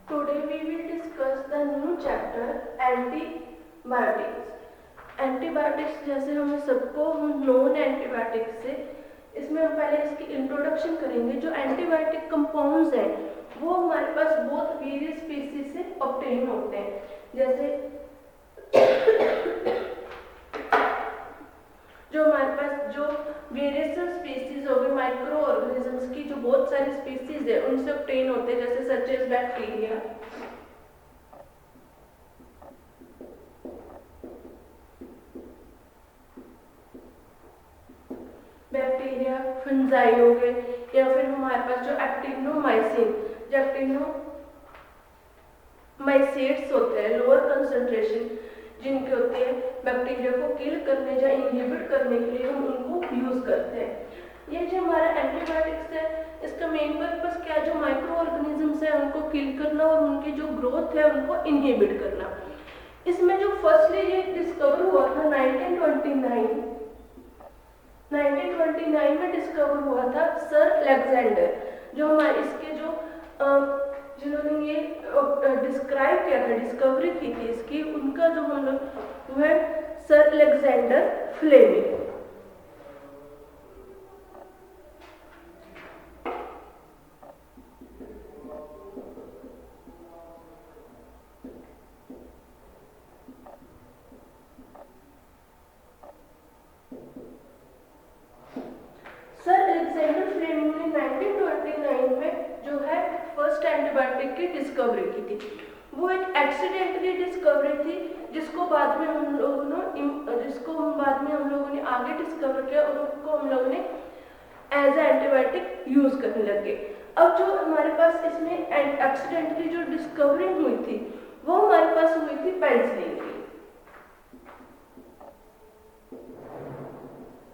Today we will discuss the new chapter antibiotics. Antibiotics जैसे हमें सबको नोन एंटीबायोटिक्स से, इसमें हम पहले इसकी इंट्रोडक्शन करेंगे। जो एंटीबायोटिक कंपाउंड्स हैं वो हमारे पास बहुत वेरियस स्पीसीज से ऑब्टेन होते हैं। जैसे जो हमारे पास जो वेरियस स्पीसीज हो गए माइक्रो ऑर्गेनिजम्स की, जो बहुत सारी स्पीसीज है उनसे ऑब्टेन होते हैं, जैसे सच एज बैक्टीरिया, फंजाई हो गए, या फिर हमारे पास जो एक्टिनोमाइसिन, जो एक्टिनोमाइसेट्स होते हैं लोअर कंसंट्रेशन जिनके होते हैं बैक्टीरिया को किल करने या इनहिबिट करने के लिए हम उनको यूज करते हैं। ये जो हमारा एंटीबायोटिक्स है इसका मेन पर्पस क्या है? जो माइक्रो ऑर्गेनिजम्स है उनको किल करना और उनकी जो ग्रोथ है उनको इनहिबिट करना। इसमें जो फर्स्टली ये डिस्कवर हुआ था 1929 में डिस्कवर हुआ था सर अलेक्जेंडर, जो हमारे इसके जो जिन्होंने ये डिस्क्राइब किया था, डिस्कवरी की थी इसकी, उनका जो हम लोग वो है sir Alexander Fleming. Sir Alexander Fleming ने 1929 में जो है फर्स्ट एंटीबायोटिक की डिस्कवरी की थी। वो एक एक्सीडेंटली डिस्कवरी थी जिसको बाद में हम लोगों ने आगे डिस्कवर किया और उसको हम लोगों ने एज एंटीबायोटिक यूज करने लगे। अब जो हमारे पास इसमें एक्सीडेंटली जो डिस्कवरी हुई थी वो हमारे पास हुई थी पेनिसिलिन की।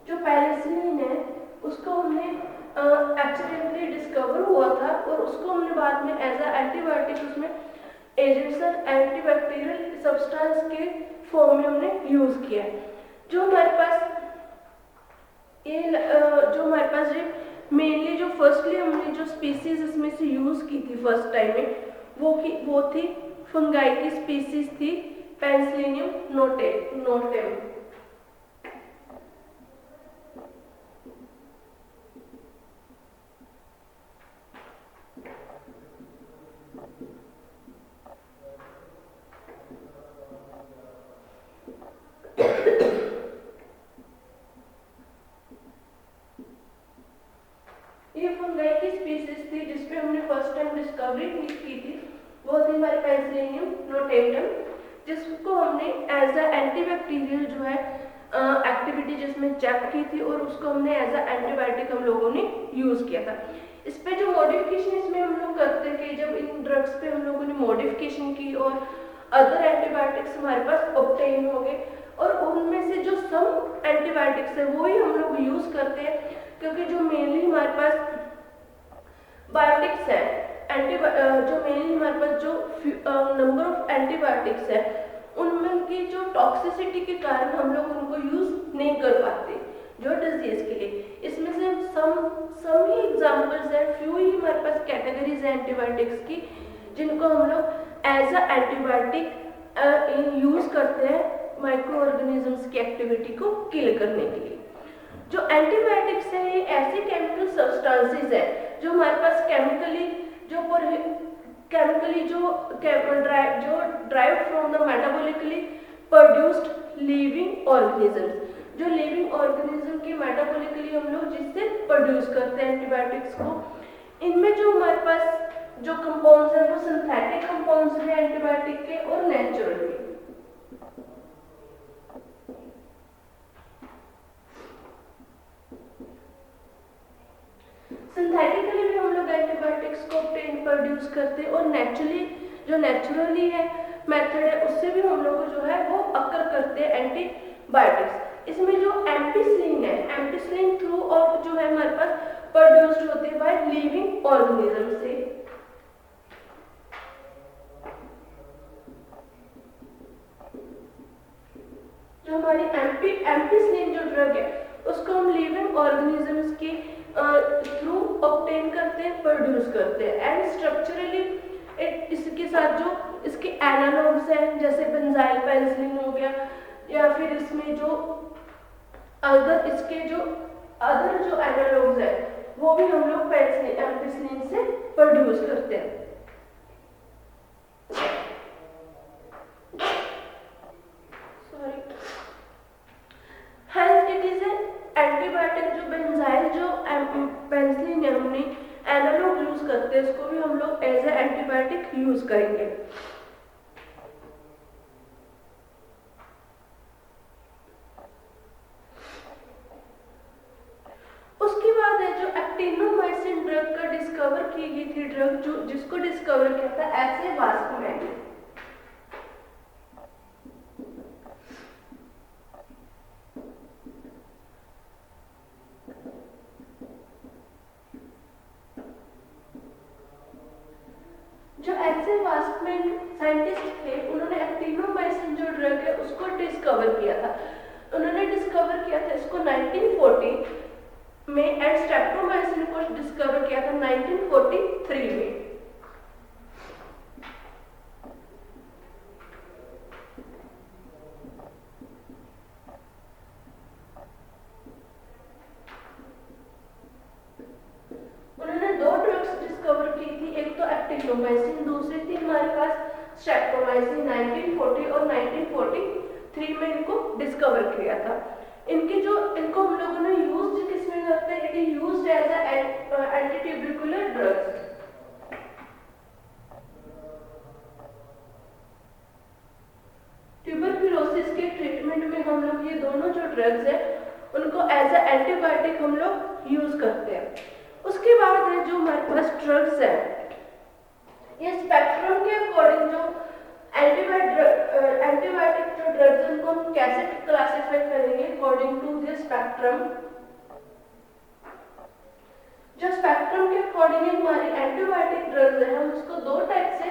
जो पेनिसिलिन है उसको हमने एक्सीडेंटली डिस्कवर हुआ था और उसको हमने बाद में एज अ एंटीबायोटिक उसमें एजेंट्स और एंटीबैक्टीरियल सब्सटेंस के फॉर्म में हमने यूज किया है। जो हमारे पास ये मेनली जो फर्स्टली हमने जो स्पीसीज इसमें से यूज की थी फर्स्ट टाइम में वो थी फंगाई की स्पीसीज थी पेनिसिलियम नोटेम। ये फंगाई की स्पीसीज थी जिसपे हमने फर्स्ट टाइम डिस्कवरी की थी, वो थी हमारे पेनिसिलियम नोटेटम, जिसको हमने एज अ एंटीबैक्टीरियल जो है एक्टिविटी जिसमें चेक की थी और उसको हमने एज अ एंटीबायोटिक हम लोगों ने यूज किया था। इस पे जो मॉडिफिकेशन इसमें हम लोग करते थे, जब इन ड्रग्स पे हम लोगों ने मॉडिफिकेशन की और अदर एंटीबायोटिक्स हमारे पास ऑब्टेन हो गए और उनमें से जो सम एंटीबायोटिक्स है वो ही हम लोग यूज करते हैं, क्योंकि जो मेनली हमारे पास बायोटिक्स है जो मेनली हमारे पास जो नंबर ऑफ एंटीबायोटिक्स है उनमें की जो टॉक्सिसिटी के कारण हम लोग उनको यूज नहीं कर पाते जो डिजीज के लिए। इसमें से सम ही एग्जांपल्स है, फ्यू ही हमारे पास कैटेगरीज है एंटीबायोटिक्स की जिनको हम लोग एज अ एंटीबायोटिक यूज करते हैं माइक्रो ऑर्गेनिजम्स की एक्टिविटी को किल करने के लिए। जो एंटीबायोटिक्स है ये ऐसे केमिकल सब्सटेंसेस है जो हमारे पास chemically derived from the metabolically produced living organisms, जो लिविंग ऑर्गेनिज्म के मेटाबॉलिकली हम लोग जिससे प्रोड्यूस करते हैं एंटीबायोटिक्स को। इनमें जो हमारे पास जो कंपाउंड्स हैं वो सिंथेटिक कंपाउंड्स हैं एंटीबायोटिक के और नेचुरल के। सिंथेटिकली भी हम लोग एंटीबायोटिक्स को प्रोड्यूस करते हैं और नेचुरली है मेथड है उससे भी हम लोग जो है वो अकर करते हैं एंटीबायोटिक्स। इसमें जो एम्पिसिलिन है, एम्पिसिलिन थ्रू और जो है हमारे पास प्रोड्यूस्ड होते हैं बाय लिविंग ऑर्गेनिज्म से। जो हमारी एम्पिसिलिन जो ड्रग है उसको हम लिविंग ऑर्गेनिजम्स के थ्रू ऑब्टेन करते हैं, प्रोड्यूस करते हैं। एंड स्ट्रक्चरली इसके साथ जो इसके एनालॉग्स हैं जैसे बेंजाइल पेनिसिलिन हो गया, या फिर इसमें जो इसके जो अदर जो एनालॉग्स है वो भी हम लोग पेनिसिलिन से प्रोड्यूस करते हैं। Hence it is an antibiotic। जो बेंजाइल जो पेनिसिलिन है हमने एनालॉग यूज करते हैं, इसको भी हम लोग एज ए एंटीबायोटिक यूज करेंगे। उसके बाद है जो एक्टिनोमाइसिन ड्रग का डिस्कवर की गई थी, ड्रग जो जिसको डिस्कवर किया था ऐसे वास्कमैन ने। जो ऐसे वास्कमैन साइंटिस्ट थे, उन्होंने एक्टिनोमाइसिन जो ड्रग है उसको डिस्कवर किया था। उन्होंने डिस्कवर किया था इसको 1940 में, एंड स्ट्रेप्टोमाइसिन को डिस्कवर किया था 1943 में। उन्होंने दो ड्रग्स डिस्कवर की थी, एक तो एक्टिनोमाइसिन, दूसरी थी हमारे पास स्ट्रेप्टोमाइसिन। 1940 और 1943 में इनको डिस्कवर किया था। इनको हम लोगों ने यूज किसमें करते हैं, it is used as anti tubercular drugs. Tuberculosis के ट्रीटमेंट में हम लोग ये दोनों जो ड्रग्स है उनको एज ए एंटीबायोटिक हम लोग यूज करते हैं। उसके बाद है जो हमारे पास ड्रग्स है, ये स्पेक्ट्रम के अकॉर्डिंग जो एंटीबायोटिक जो ड्रग्स है उनको हम कैसे क्लासिफाई करेंगे अकॉर्डिंग टू द स्पेक्ट्रम। जो स्पेक्ट्रम के अकॉर्डिंग हमारी एंटीबायोटिक ड्रग्स है, हम उसको दो टाइप से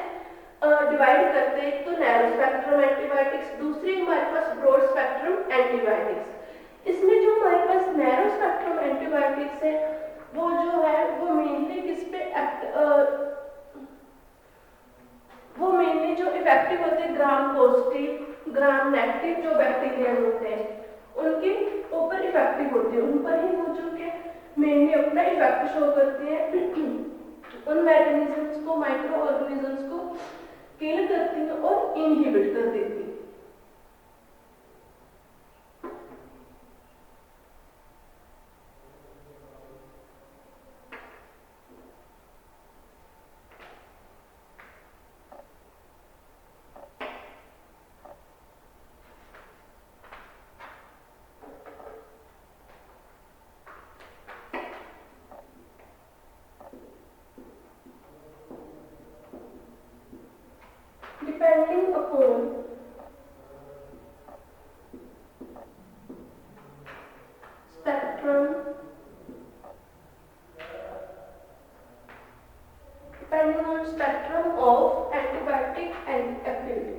डिवाइड करते हैं। एक तो नैरो स्पेक्ट्रम एंटीबायोटिक्स, दूसरी हमारे पास ब्रॉड स्पेक्ट्रम एंटीबायोटिक्स। इसमें जो हमारे पास नैरो स्पेक्ट्रम एंटीबायोटिक्स है वो जो है वो मेनली किस पे वो मेनली जो इफेक्टिव होते हैं ग्राम पॉजिटिव ग्राम नेगेटिव जो बैक्टीरिया होते हैं उनके ऊपर इफेक्टिव होते हैं, उन पर ही वो जो के मेनली अपना इफेक्ट शो करते हैं। उन मैकेनिज्म्स को, माइक्रो ऑर्गेनिजम्स को किल करती हैं और इनहिबिट कर देती हैं। Depending upon spectrum, of antibiotic and activity.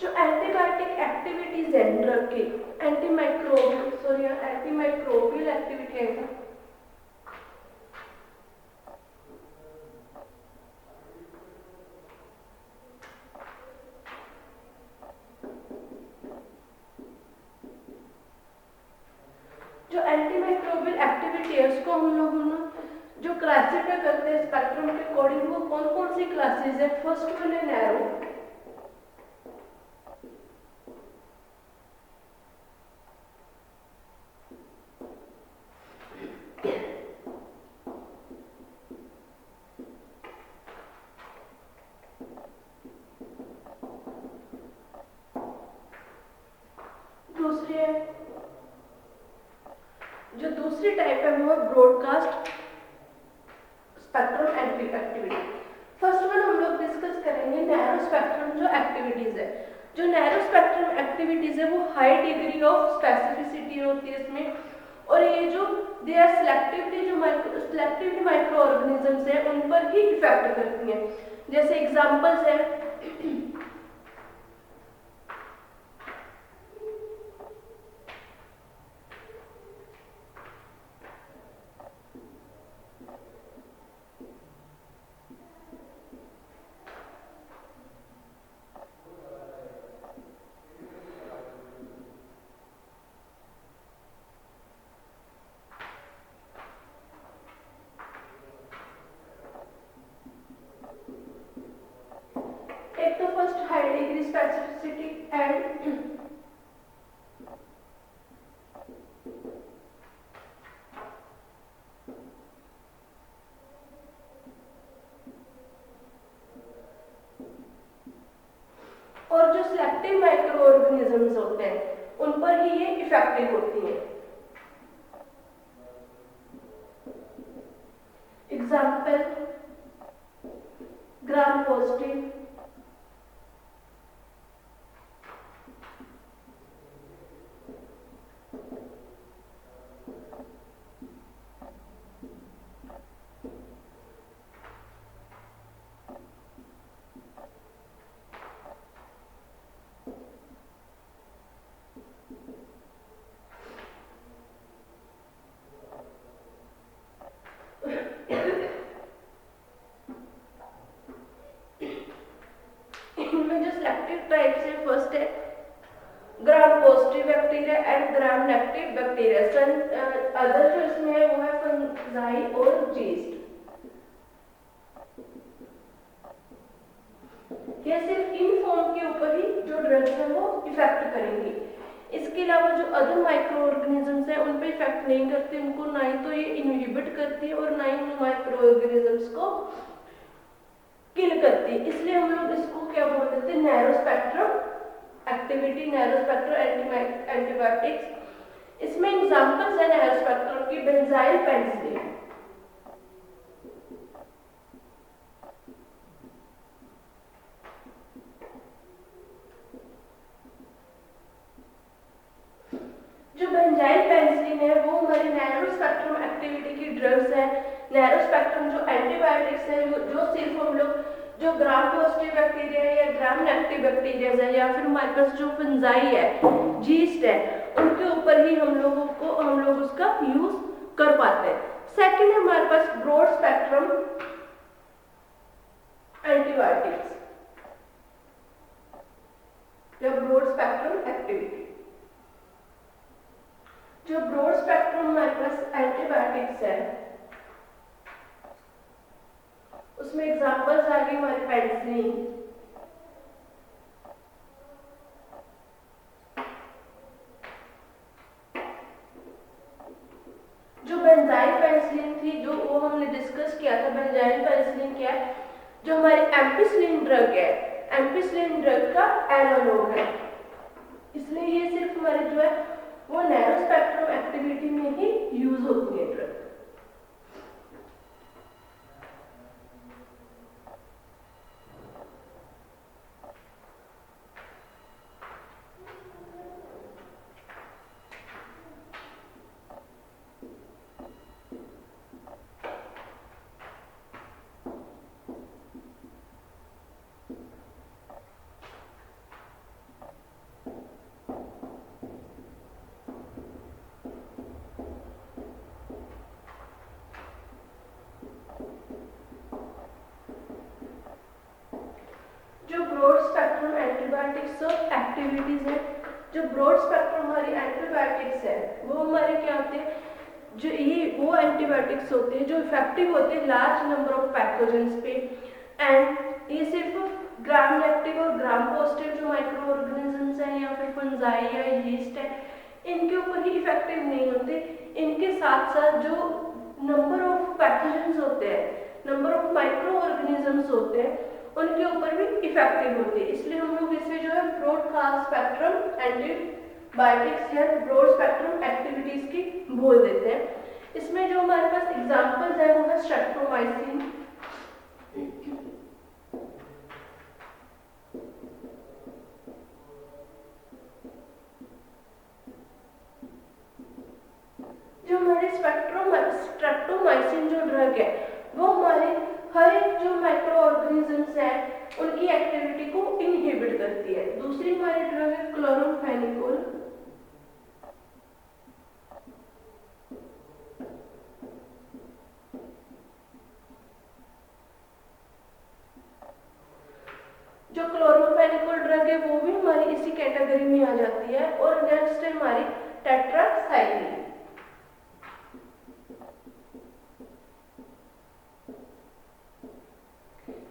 जो एंटीबायोटिक एक्टिविटीज है ड्रग की, एंटीमाइक्रोबियल एक्टिविटी है। जो एंटीमाइक्रोबियल एक्टिविटी है उसको हम लोग जो क्लासिफाई करते हैं स्पेक्ट्रम के अकॉर्डिंग, वो कौन कौन सी क्लासेस है। फर्स्ट वन है नैरो, दूसरी टाइप है वो broadcast spectrum activity. First one हम लोग डिस्कस करेंगे नैरो स्पेक्ट्रम जो एक्टिविटीज है। जो नैरो स्पेक्ट्रम एक्टिविटीज है वो हाई डिग्री ऑफ स्पेसिफिसिटी होती है इसमें, और ये जो they are selectively microorganisms है उन पर ही इफेक्ट करती हैं। जैसे एग्जांपल्स है एक तो first high degree specificity and और जो सिलेक्टिव माइक्रो ऑर्गेनिजम्स होते हैं उन पर ही ये इफेक्टिव होती हैं। एग्जाम्पल ग्राम पॉजिटिव, इनमें जो सिलेक्टिव टाइप से फर्स्ट है gram positive bacteria and gram negative bacteria. Other जो इसमें है वो है फंजाई और जीस्ट। ये सिर्फ इन फॉर्म के ऊपर ही जो ड्रग्स है वो इफेक्ट करेंगी। इसके अलावा जो अदर माइक्रो ऑर्गेनिजम्स हैं उन पे इफेक्ट नहीं करते, उनको ना ही तो ये इनहिबिट करती है और ना ही उन माइक्रो ऑर्गेनिजम्स को किल करती है। इसलिए हम लोग इसको क्या बोल देते हैं, narrow spectrum activity, narrow spectrum antibiotics. इसमें एग्जांपल्स है नैरो स्पेक्ट्रम की बेंजाइल पेनिसिलिन, जो बेंजाइल पेनिसिलिन है वो हमारी नैरो स्पेक्ट्रम एक्टिविटी की ड्रग्स है। नैरो स्पेक्ट्रम जो एंटीबायोटिक्स है जो सिर्फ हम लोग जो ग्राम पॉजिटिव बैक्टीरिया या ग्राम नेगेटिव बैक्टीरिया है या फिर हमारे पास जो फंजाई है, जीस्ट है, उनके ऊपर ही हम लोग उसका यूज कर पाते हैं। सेकंड है हमारे पास ब्रॉड स्पेक्ट्रम एंटीबायोटिक्स या ब्रॉड स्पेक्ट्रम एक्टिविटी। जो ब्रॉड स्पेक्ट्रम हमारे पास एंटीबायोटिक्स है उसमें एग्जांपल्स आ गई हमारे पेनिसिलिन, जो बेंजाइल पेनिसिलिन थी जो वो हमने डिस्कस किया था। बेंजाइल पेनिसिलिन क्या है, जो हमारी एम्पिसिलिन ड्रग है, एम्पिसिलिन ड्रग का एनालॉग है। इसलिए ये सिर्फ हमारे जो है वो नैरो स्पेक्ट्रम एक्टिविटी में ही यूज होती है ड्रग। एंटीबायोटिक्स एक्टिविटीज है, जो ब्रॉड स्पेक्ट्रम हमारी एंटीबायोटिक्स है वो हमारे क्या होते हैं, जो ये वो एंटीबायोटिक्स होते हैं जो इफेक्टिव होते हैं लार्ज नंबर ऑफ पैथोजेंस पे। एंड ये सिर्फ ग्राम नेगेटिव और ग्राम पॉजिटिव जो माइक्रो ऑर्गेनिजम्स हैं या फिर फंजाई या यीस्ट है इनके ऊपर ही इफेक्टिव नहीं होते, इनके साथ साथ जो नंबर ऑफ पैथोजेंस होते हैं, नंबर ऑफ माइक्रो ऑर्गेनिजम्स होते हैं उनके ऊपर भी इफेक्टिव होती है। इसलिए हम लोग इसे जो है ब्रॉड स्पेक्ट्रम एंटीबायोटिक्स या ब्रॉड स्पेक्ट्रम एक्टिविटीज की बोल देते हैं। इसमें जो हमारे पास एग्जांपल्स है वो है स्ट्रेप्टोमाइसिन, जो हमारे स्ट्रेप्टोमाइसिन जो ड्रग है वो हमारे हर एक जो माइक्रो ऑर्गेनिजम्स है उनकी एक्टिविटी को इनहिबिट करती है। दूसरी हमारी ड्रग है क्लोरामफेनिकोल। जो क्लोरामफेनिकोल ड्रग है वो भी हमारी इसी कैटेगरी में आ जाती है। और नेक्स्ट है हमारी टेट्रासाइक्लिन।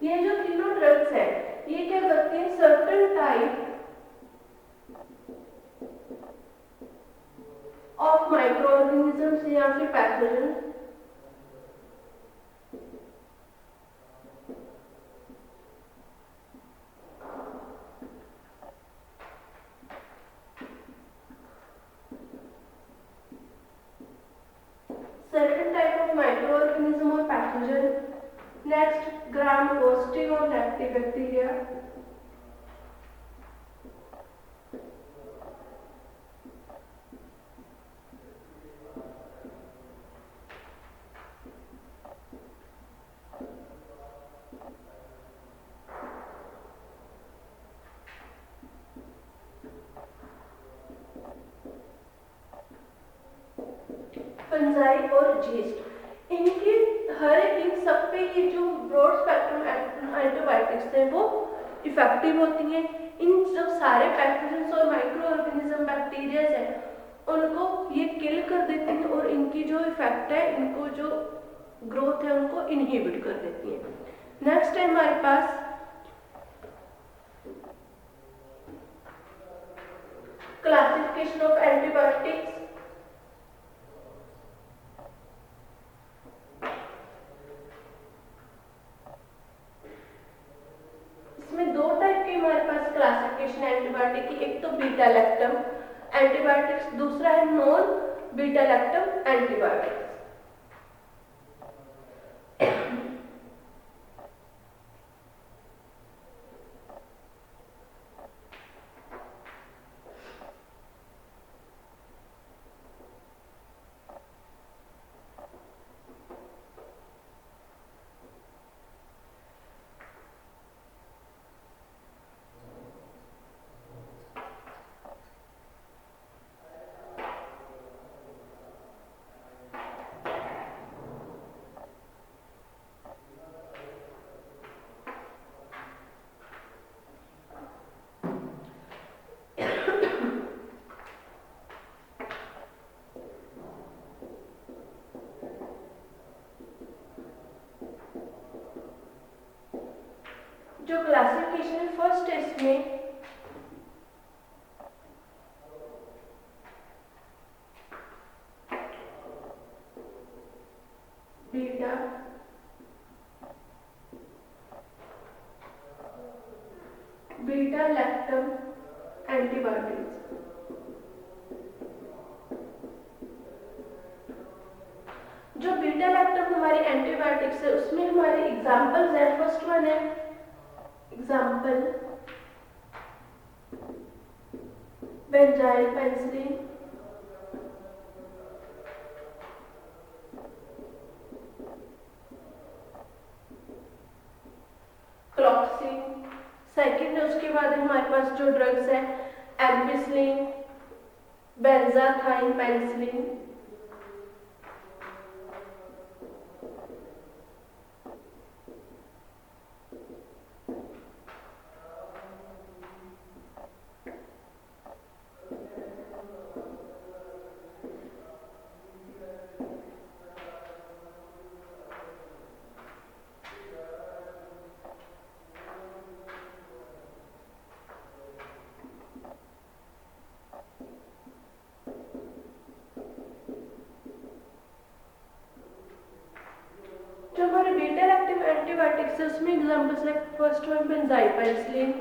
ये जो तीनों ड्रग्स हैं ये क्या करती हैं, certain type of micro organisms या फिर pathogen certain type of microorganism or pathogen. Next, gram-positive or negative bacteria. Fungi और जीस्ट। इनकी इन सब पे ये जो ब्रॉड स्पेक्ट्रम एंटीबायोटिक्स हैं वो इफेक्टिव होती हैं। इन जो सारे पैथोजेंस और माइक्रो ऑर्गेनिज्म बैक्टीरियाज हैं उनको ये किल कर देती हैं और इनकी जो इफेक्ट है, इनको जो ग्रोथ है उनको इनहिबिट कर देती है। नेक्स्ट है हमारे पास क्लासिफिकेशन ऑफ एंटीबायोटिक्स। दो टाइप के हमारे पास क्लासिफिकेशन एंटीबायोटिक की, एक तो बीटा लैक्टम एंटीबायोटिक्स, दूसरा है नॉन बीटा लैक्टम एंटीबायोटिक्स। जो क्लासिफिकेशन फर्स्ट है इसमें बीटा बीटा लैक्टम एंटीबायोटिक्स। जो बीटा लैक्टम हमारी एंटीबायोटिक्स है उसमें हमारे एग्जांपल्स हैं। फर्स्ट वन है एग्जाम्पल बेंजाइल पेनिसिलिन, क्लॉक्सिन। सेकेंड है उसके बाद हमारे पास जो ड्रग्स है एम्पिसिलिन, बेंजाथाइन पेनिसिलिन, जो हमारे बीटा लैक्टम एंटीबायोटिक्स है उसमें एग्जांपल्स है फर्स्ट वन बेंजाइल पेनिसिलिन,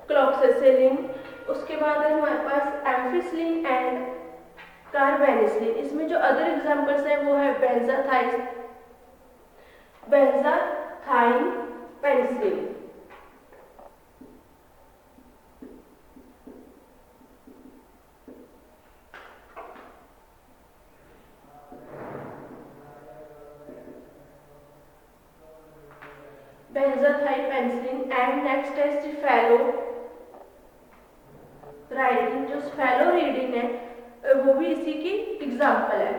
क्लॉक्सिसिलिन, उसके बाद है हमारे पास एम्फिसिलिन एंड कार्बेनिसिलिन। इसमें जो अदर एग्जांपल्स है वो है बेंजाथाइन पेनिसिलिन। बेंजाथाइपेंसिलिन एंड नेक्स्ट है स्टेफेलो राइडिन। जो स्फेलो रीडिन है वो भी इसी की एग्जाम्पल है।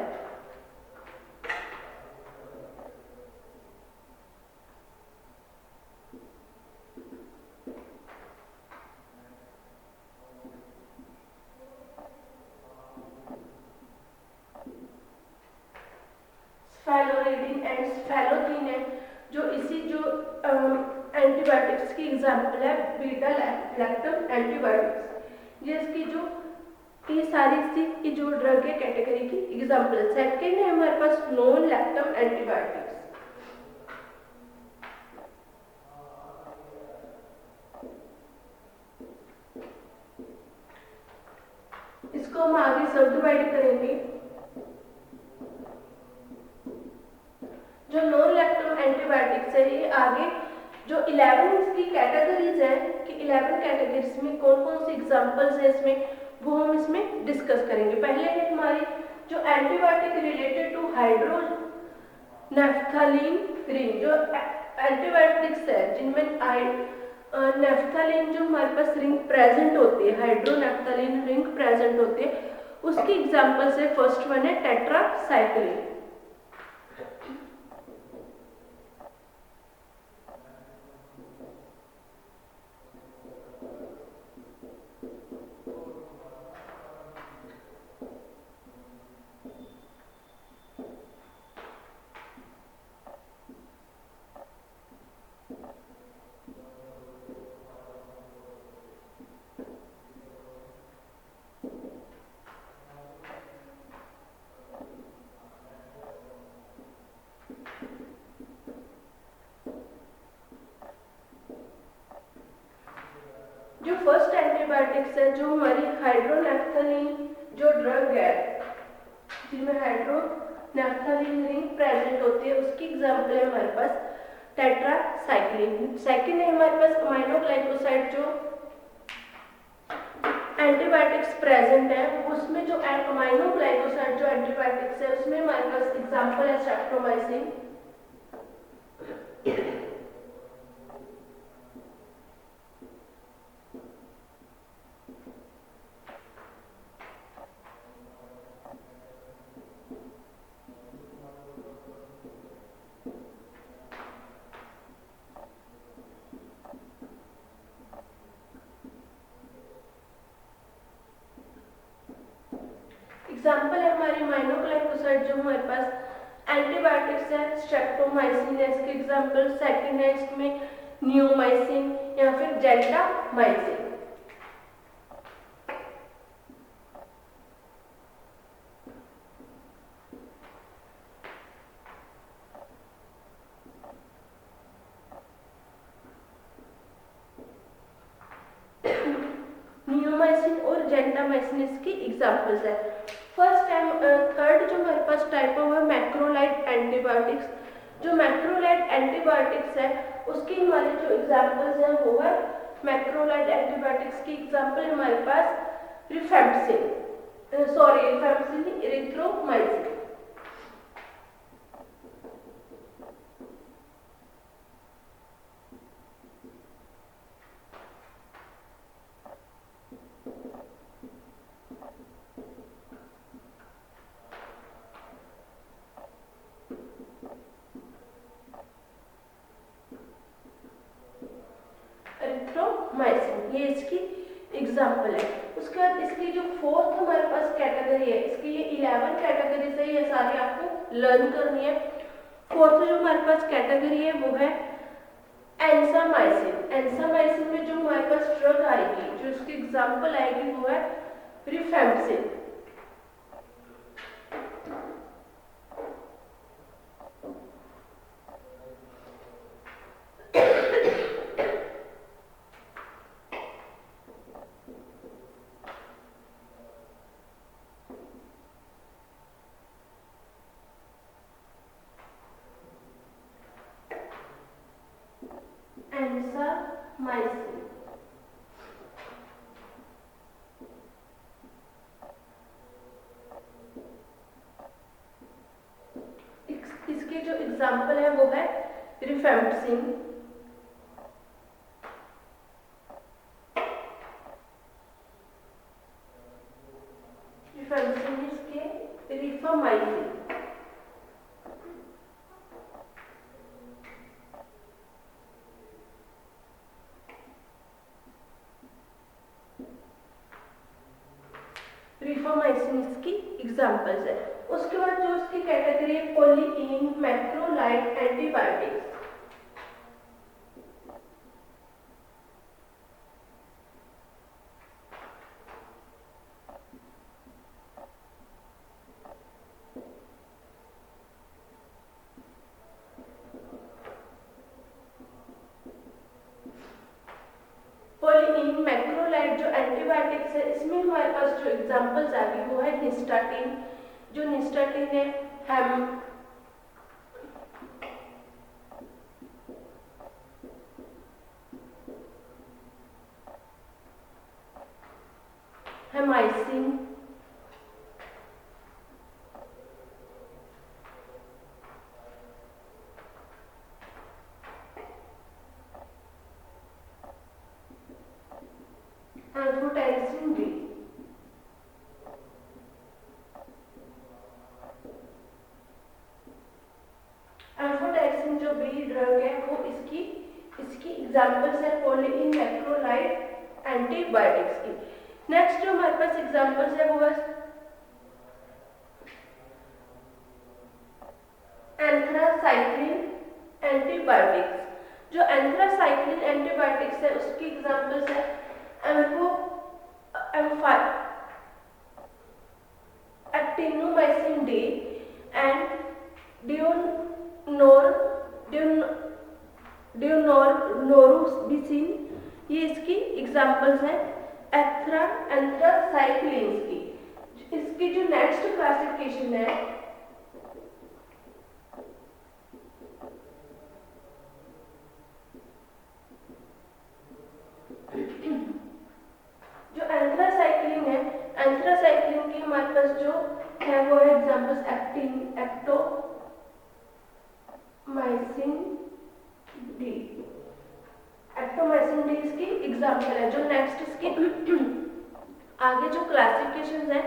स्फेलोरिडिन एंड स्फेलोथीन है जो इसी जो एंटीबायोटिक्स की एग्जाम्पल है, बीटा लैक्टम एंटीबायोटिक्स। ये इसकी जो ये सारी सी की जो ड्रग है कैटेगरी की एग्जाम्पल। सेकेंड है हमारे पास नॉन लैक्टम एंटीबायोटिक्स। इसको हम आगे सब डिवाइड करेंगे। जो नॉन लैक्टम एंटीबायोटिक्स है ये आगे जो 11 इसकी कैटेगरीज है कि 11 कैटेगरीज में कौन कौन सी एग्जांपल्स है इसमें, वो हम इसमें डिस्कस करेंगे। पहले है हमारी जो antibiotic related to hydro naphthalene ring. जो एंटीबायोटिक्स है जिनमें नेफ्थलीन जो हमारे पास रिंग प्रेजेंट होती है, हाइड्रोनेफ्थलीन रिंग प्रेजेंट होती है, उसकी एग्जांपल से फर्स्ट वन है टेट्रासाइक्लिन। जो फर्स्ट एंटीबायोटिक्स है जो हमारी हाइड्रोनेफ्थलीन जो ड्रग है जिनमें हाइड्रोनेफ्थलीन रिंग प्रेजेंट होती है, उसकी एग्जांपल है हमारे पास टेट्रासाइक्लिन। सेकंड है हमारे पास अमाइनोग्लाइकोसाइड जो एंटीबायोटिक्स प्रेजेंट है, उसमें जो अमाइनोग्लाइकोसाइड जो एंटीबायोटिक्स है उसमें हमारे पास एग्जांपल है स्ट्रेप्टोमाइसिन। एग्जाम्पल है हमारी अमाइनोग्लाइकोसाइड जो हमारे पास एंटीबायोटिक्स है स्ट्रेप्टोमाइसिन है इसके एग्जाम्पल। सेकंड है इसमें नियोमाइसिन या फिर जेंटामाइसिन। नियोमाइसिन और जेंटामाइसिन इसकी एग्जाम्पल्स है। फर्स्ट टाइम थर्ड जो हमारे पास टाइप है वो है मैक्रोलाइड एंटीबायोटिक्स। जो मैक्रोलाइड एंटीबायोटिक्स है उसकी हमारे जो एग्जाम्पल्स हैं वो है मैक्रोलाइड एंटीबायोटिक्स की एग्जाम्पल हमारे पास रिफेम्पसिन इरिथ्रोमाइसिन। एरिथ्रोमाइसिन ये इसकी एग्जाम्पल है। उसके बाद इसकी जो फोर्थ हमारे पास कैटेगरी है, इसकी ये 11 कैटेगरी से ये सारी आपको लर्न करनी है। फोर्थ जो हमारे पास कैटेगरी है वो है एंसामाइसिन। एंसामाइसिन में जो हमारे पास ड्रग आएगी जो इसकी एग्जाम्पल आएगी वो है रिफेम्पसिन। एंसामाइसिन इसके जो एग्जाम्पल है वो है रिफेम्पसिन एंथ्रासाइक्लिन इसकी एग्जांपल्स है। उसके बाद जो इसकी कैटेगरी है पॉलीइन मैक्रोलाइड एंटीबायोटिक्स। पॉलीइन मैक्रोलाइड जो एंटीबायोटिक्स है, इसमें हमारे पास जो एग्जांपल्स आ गई वो है निस्टाटीन। जो निस्टाटीन है हेमाइसिन, एम्फोटेरिसिन बी। एम्फोटेरिसिन जो बी ड्रग है वो इसकी एग्जांपल्स है पॉलीइन मैक्रोलाइड एंटीबायोटिक्स की। नेक्स्ट जो हमारे पास एग्जांपल्स है वो है एंथ्रासाइक्लिन एंटीबायोटिक्स। जो एंथ्रासाइक्लिन एंटीबायोटिक्स है उसकी एग्जांपल्स है एक्टिनोमाइसिन डी एंड नोरुबिसिन, ये इसकी एग्जांपल्स हैं एंथ्रासाइक्लिन की। इसकी जो नेक्स्ट क्लासिफिकेशन है जो एंथ्रासाइक्लिन है, एंथ्रासाइक्लिन की हमारे पास जो है वो है एग्जांपल्स एक्टोमाइसिन डी। एक्टोमाइसिन डी इसकी एग्जांपल है। जो नेक्स्ट इसकी आगे जो क्लासिफिकेशंस है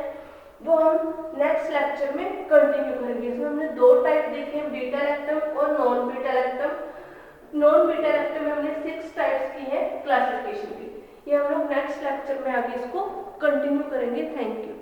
वो हम नेक्स्ट लेक्चर में कंटिन्यू करेंगे। इसमें हमने दो टाइप देखे हैं, बीटा लैक्टम और non beta lactam. Non beta lactam में हमने 6 टाइप्स की है क्लासिफिकेशन की। ये हम लोग नेक्स्ट लेक्चर में आगे इसको कंटिन्यू करेंगे। Thank you.